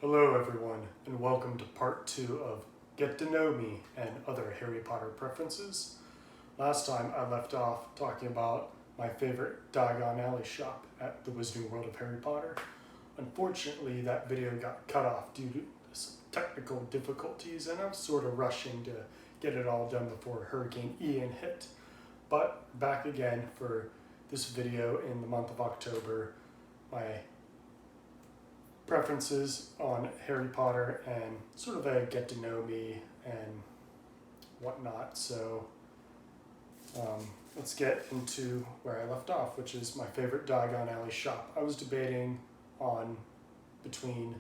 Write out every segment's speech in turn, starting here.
Hello everyone, and welcome to part 2 of Get to Know Me and Other Harry Potter Preferences. Last time I left off talking about my favorite Diagon Alley shop at the Wizarding World of Harry Potter. Unfortunately, that video got cut off due to some technical difficulties, and I was sort of rushing to get it all done before Hurricane Ian hit. But back again for this video in the month of October, my preferences on Harry Potter and sort of a get to know me and whatnot. So let's get into where I left off, which is my favorite Diagon Alley shop. I was debating on between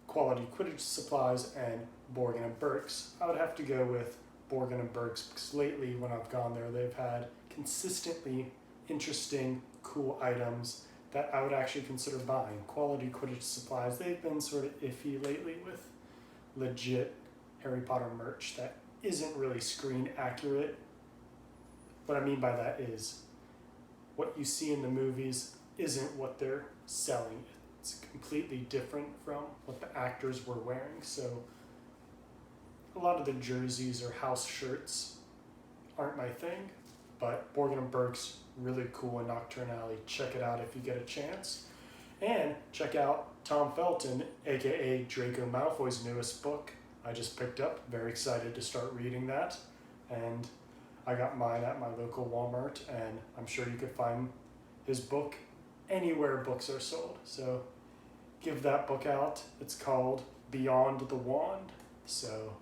Quality Quidditch Supplies and Borgin and Burke's. I would have to go with Borgin and Burke's because lately when I've gone there, they've had consistently interesting, cool items that I would actually consider buying. Quality Quidditch Supplies, they've been sort of iffy lately with legit Harry Potter merch that isn't really screen accurate. What I mean by that is what you see in the movies isn't what they're selling. It's completely different from what the actors were wearing. So a lot of the jerseys or house shirts aren't my thing, but Borgin and Burke's really cool in Nocturne Alley. Check it out if you get a chance. And check out Tom Felton, aka Draco Malfoy's newest book. I just picked up, very excited to start reading that. And I got mine at my local Walmart, and I'm sure you could find his book anywhere books are sold. So give that book out. It's called Beyond the Wand. So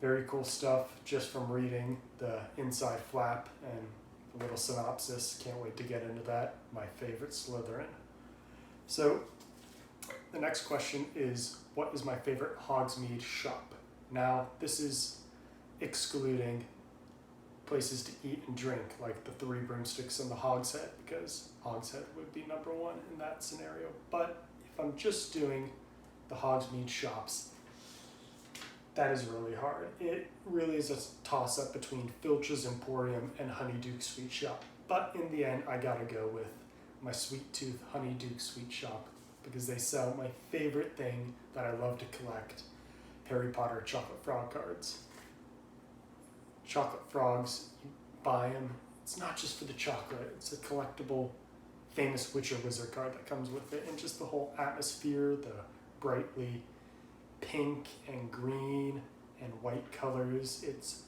very cool stuff just from reading the inside flap and a little synopsis. Can't wait to get into that. My favorite Slytherin. So the next question is, what is my favorite Hogsmeade shop? Now, this is excluding places to eat and drink, like the Three Broomsticks and the Hogshead, because Hogshead would be number one in that scenario. But if I'm just doing the Hogsmeade shops, that is really hard. It really is a toss-up between Filch's Emporium and Honeyduke Sweet Shop. But in the end, I gotta go with my Sweet Tooth Honeyduke Sweet Shop because they sell my favorite thing that I love to collect, Harry Potter chocolate frog cards. Chocolate frogs, you buy them. It's not just for the chocolate. It's a collectible famous witch or wizard card that comes with it, and just the whole atmosphere, the brightly pink and green and white colors. It's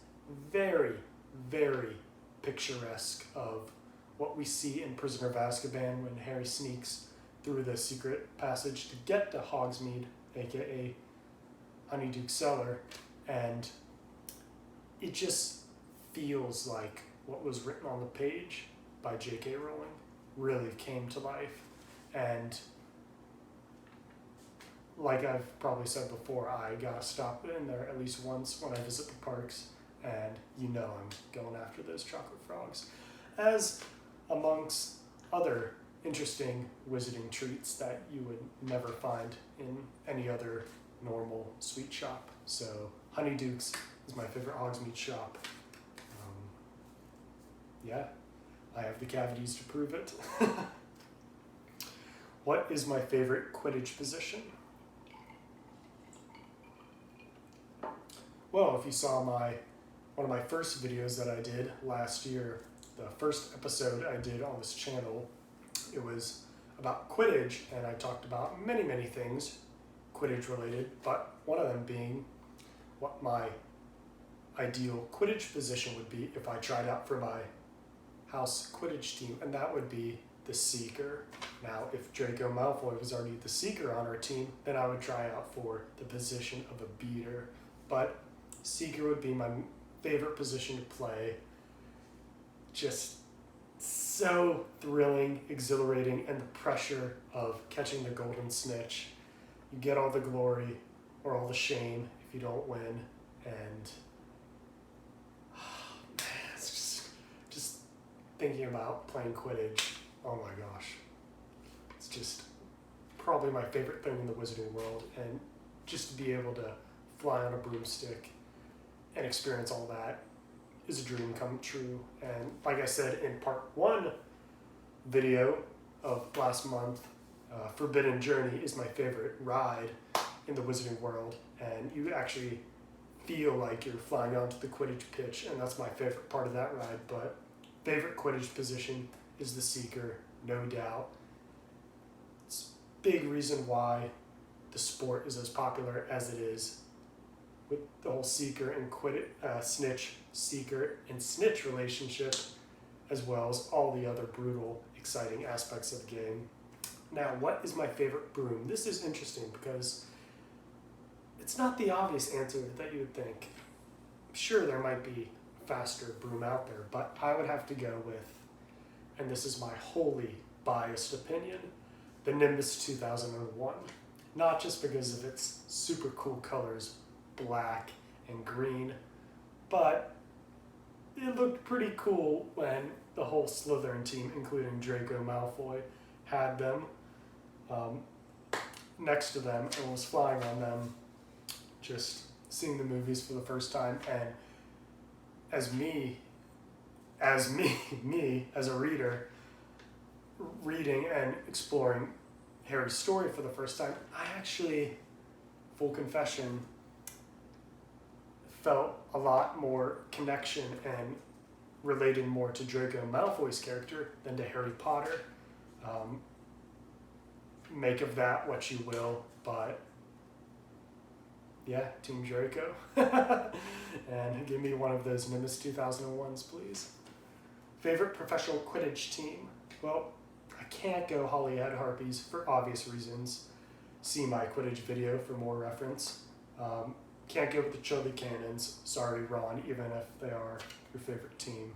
very, very picturesque of what we see in Prisoner of Azkaban when Harry sneaks through the secret passage to get to Hogsmeade, aka Honeyduke Cellar, and it just feels like what was written on the page by J.K. Rowling really came to life. And like I've probably said before, I gotta stop in there at least once when I visit the parks, and you know I'm going after those chocolate frogs, as amongst other interesting wizarding treats that you would never find in any other normal sweet shop. So Honeyduke's is my favorite Hogsmeade shop. Yeah, I have the cavities to prove it. What is my favorite Quidditch position? Well, if you saw one of my first videos that I did last year, the first episode I did on this channel, it was about Quidditch, and I talked about many, many things Quidditch related, but one of them being what my ideal Quidditch position would be if I tried out for my house Quidditch team, and that would be the Seeker. Now, if Draco Malfoy was already the Seeker on our team, then I would try out for the position of a beater, but Seeker would be my favorite position to play. Just so thrilling, exhilarating, and the pressure of catching the golden snitch. You get all the glory or all the shame if you don't win, and it's just thinking about playing Quidditch, oh my gosh. It's just probably my favorite thing in the Wizarding world, and just to be able to fly on a broomstick and experience all that is a dream come true. And like I said in part 1 video of last month, Forbidden Journey is my favorite ride, in the Wizarding World, and you actually feel like you're flying onto the Quidditch pitch, and that's my favorite part of that ride. But favorite Quidditch position is the Seeker, no doubt. It's a big reason why the sport is as popular as it is, with the whole Seeker and Seeker and Snitch relationship, as well as all the other brutal, exciting aspects of the game. Now, what is my favorite broom? This is interesting because it's not the obvious answer that you would think. Sure, there might be a faster broom out there, but I would have to go with, and this is my wholly biased opinion, the Nimbus 2001. Not just because of its super cool colors, black and green, but it looked pretty cool when the whole Slytherin team, including Draco Malfoy, had them next to them and was flying on them, just seeing the movies for the first time. And me as a reader, reading and exploring Harry's story for the first time, I actually, full confession, felt a lot more connection and related more to Draco Malfoy's character than to Harry Potter. Make of that what you will, but yeah, Team Draco. And give me one of those Nimbus 2001s, please. Favorite professional Quidditch team? Well, I can't go Holyhead Harpies for obvious reasons. See my Quidditch video for more reference. Can't go with the Chudley Cannons. Sorry, Ron, even if they are your favorite team.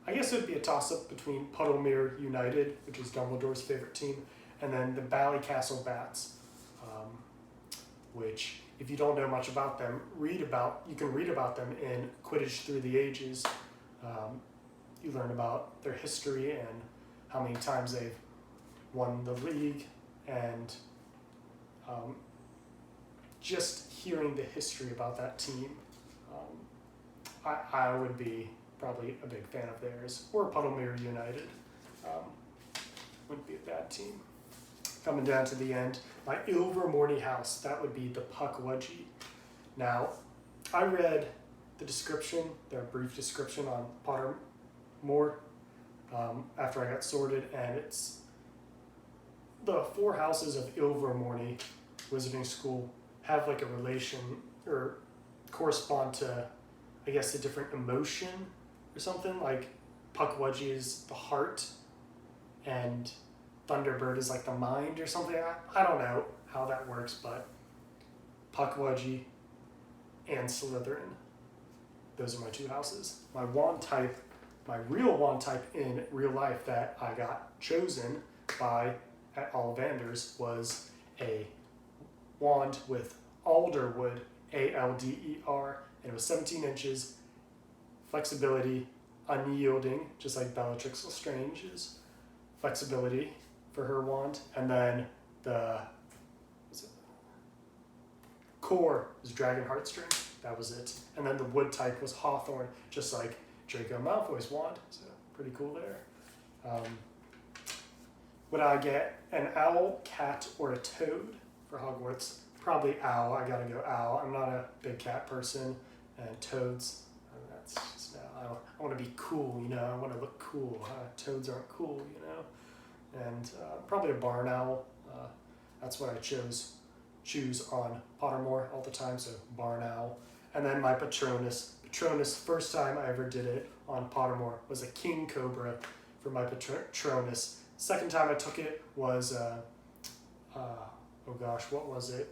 I guess it would be a toss-up between Puddlemere United, which is Dumbledore's favorite team, and then the Ballycastle Bats, which, if you don't know much about them, you can read about them in Quidditch Through the Ages. You learn about their history and how many times they've won the league, and just hearing the history about that team, I would be probably a big fan of theirs, or Puddlemere United. Wouldn't be a bad team. Coming down to the end, my Ilvermorny house, that would be the Puckwudgie. Now, I read the description, their brief description on Pottermore after I got sorted, and it's the 4 houses of Ilvermorny Wizarding School have like a relation or correspond to, I guess, a different emotion or something. Like Puckwudgie is the heart and Thunderbird is like the mind or something. I don't know how that works, but Puckwudgie and Slytherin, those are my 2 houses. My wand type, my real wand type in real life that I got chosen by at Ollivanders was a wand with Alderwood, Alder, and it was 17 inches, flexibility, unyielding, just like Bellatrix Lestrange's flexibility for her wand, and then the core is Dragon Heartstring, that was it. And then the wood type was Hawthorn, just like Draco Malfoy's wand, so pretty cool there. Would I get an owl, cat, or a toad for Hogwarts? Probably owl. I gotta go owl. I'm not a big cat person, and toads, that's just, no, I want to be cool, you know. I want to look cool. Toads aren't cool, you know. And probably a barn owl. That's what I choose on Pottermore all the time, so barn owl. And then my Patronus. Patronus, first time I ever did it on Pottermore was a king cobra for my Patronus. Second time I took it was, oh gosh, what was it?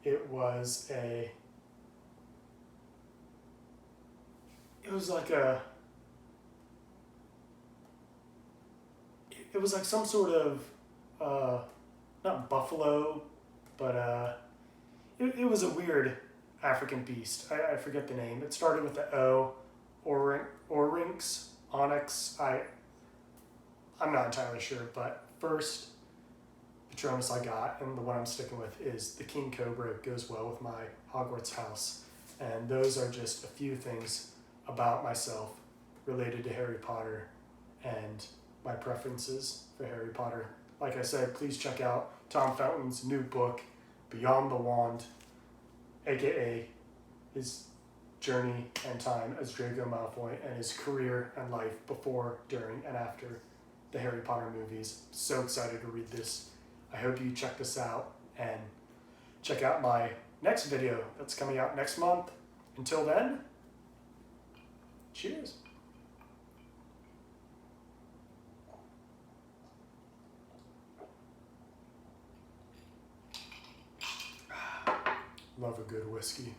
It was like some sort of, not buffalo, but it was a weird African beast. I forget the name. It started with the O, Oryx, Onyx. I'm not entirely sure, but first Patronus I got, and the one I'm sticking with, is the King Cobra. It goes well with my Hogwarts house. And those are just a few things about myself related to Harry Potter and my preferences for Harry Potter. Like I said, please check out Tom Felton's new book, Beyond the Wand, aka his journey and time as Draco Malfoy and his career and life before, during, and after the Harry Potter movies. So excited to read this. I hope you check this out and check out my next video that's coming out next month. Until then, cheers. Love a good whiskey.